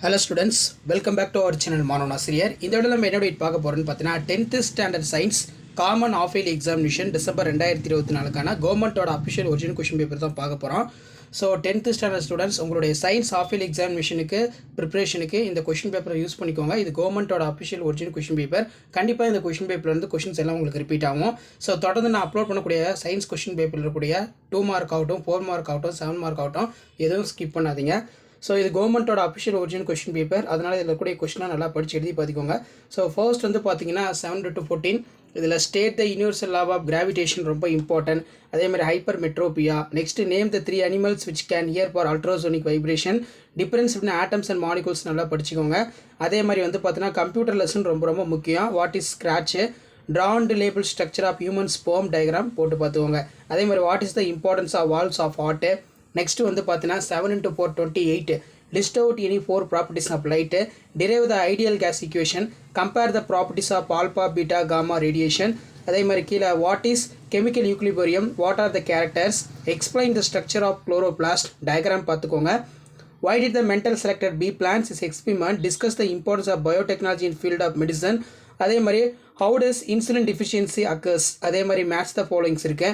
Hello students, welcome back to our channel மாணவன் ஆசிரியர். இந்த வீடியோல நம்ம என்ன பார்க்க போறோம்னு பார்த்தீங்கன்னா 10th standard science common half yearly examination December 2024க்கான கவர்மெண்ட்டோட அஃபிஷியல் ஒரிஜினல் கொஸ்டின் பேப்பர் தான் பார்க்க போகிறோம். ஸோ 10th ஸ்டாண்டர்ட் ஸ்டூடெண்ட்ஸ் உங்களுடைய சயின்ஸ் ஆஃப் இயர்லி எக்ஸாமினேஷனுக்கு ப்ரிப்பரேஷனுக்கு இந்த கொஸ்டின் பேப்பரை யூஸ் பண்ணிக்கோங்க. இது கவர்மெண்ட்டோட அஃபிஷியல் ஒரிஜினல் கொஸ்டின் பேப்பர். கண்டிப்பாக இந்த கொஸ்டின் பேப்பர்லேருந்து கொஸ்டின்ஸ் எல்லாம் உங்களுக்கு ரிப்பீட் ஆகும். ஸோ தொடர்ந்து நான் அப்லோட் பண்ணக்கூடிய சயின்ஸ் கொஸ்டின் பேப்பரில் இருக்கக்கூடிய 2 மார்க் ஆகட்டும், 4 மார்க் ஆகட்டும், 7 மார்க் ஆகட்டும், எதுவும் ஸ்கிப் பண்ணாதீங்க. ஸோ இது கவர்மெண்ட்டோட அஃபிஷியல் ஒரிஜினல் கொஸ்டின் பேப்பர். அதனால் இதில் இருக்கக்கூடிய கொஸ்டினாக நல்லா படித்து எழுதி பார்த்துக்கோங்க. ஸோ ஃபர்ஸ்ட் வந்து பார்த்தீங்கன்னா 7 to 14 இதில் state the universal law of gravitation ரொம்ப இம்பார்ட்டன்ட். அதே மாதிரி hypermetropia. Next name the 3 animals which can hear for ultrasonic vibration. Difference between atoms and molecules நல்லா படிச்சுக்கோங்க. அதே மாதிரி வந்து பார்த்தீங்கன்னா கம்ப்யூட்டர் லெசன் ரொம்ப ரொம்ப முக்கியம். What is scratch, drawn label structure of human sperm diagram போட்டு பார்த்துக்கோங்க. அதே மாதிரி what is the importance of valves of heart. Next வந்து பார்த்தீங்கன்னா 7 into 4 28 list out any 4 properties of light, derive the ideal gas equation, compare the properties of alpha, beta, gamma radiation. அதே மாதிரி கீழே what is chemical equilibrium, what are the characters, explain the structure of chloroplast diagram பார்த்துக்கோங்க. why did the mental selected B plans his experiment, discuss the importance of biotechnology in field of medicine. அதே மாதிரி how does insulin deficiency occurs. அதே மாதிரி match the followings இருக்கு.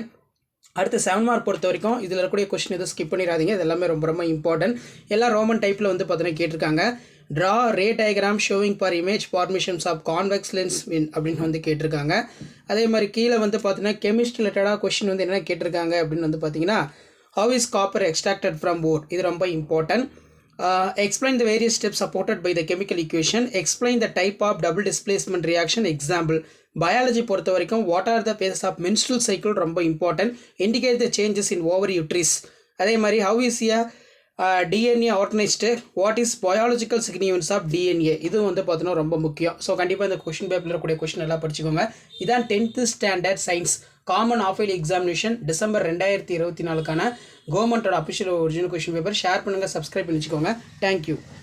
அடுத்து 7 mark பொறுத்த வரைக்கும் இதில் இருக்கக்கூடிய கொஸ்டின் எதுவும் ஸ்கிப் பண்ணிடாதீங்க. இது எல்லாமே ரொம்ப ரொம்ப இம்பார்ட்டன்ட். எல்லாம் ரோமன் டைப்பில் வந்து பார்த்தீங்கன்னா கேட்டிருக்காங்க. Draw ray diagram showing for image formations of convex lens அப்படின்னு வந்து கேட்டிருக்காங்க. அதே மாதிரி கீழே வந்து பார்த்தீங்கன்னா கெமிஸ்ட்ரி ரிலேட்டடாக கொஸ்டின் வந்து என்ன கேட்டிருக்காங்க அப்படின்னு வந்து பார்த்தீங்கன்னா how is copper extracted from ore. இது ரொம்ப important. Explain the various steps supported by the chemical equation. Explain the type of double displacement reaction. Example. Biology பொறுத்த வரைக்கும் what are the phases of menstrual cycle ரொம்ப important. Indicate the changes in ovary uterus. அதே மாதிரி how is DNA organised, what is biological significance of DNA. இது வந்து பார்த்தீங்கன்னா ரொம்ப முக்கியம். ஸோ கண்டிப்பாக இந்த கொஸ்டின் பேப்பரில் இருக்கக்கூடிய கொஸ்டின் எல்லாம் படிச்சுக்கோங்க. இதான் 10th standard science common half yearly examination December 2024க்கான கவர்மெண்ட்டோட official original question paper. Share பண்ணுங்கள், சப்ஸ்கிரைப் பண்ணி வச்சுக்கோங்க. தேங்க்யூ.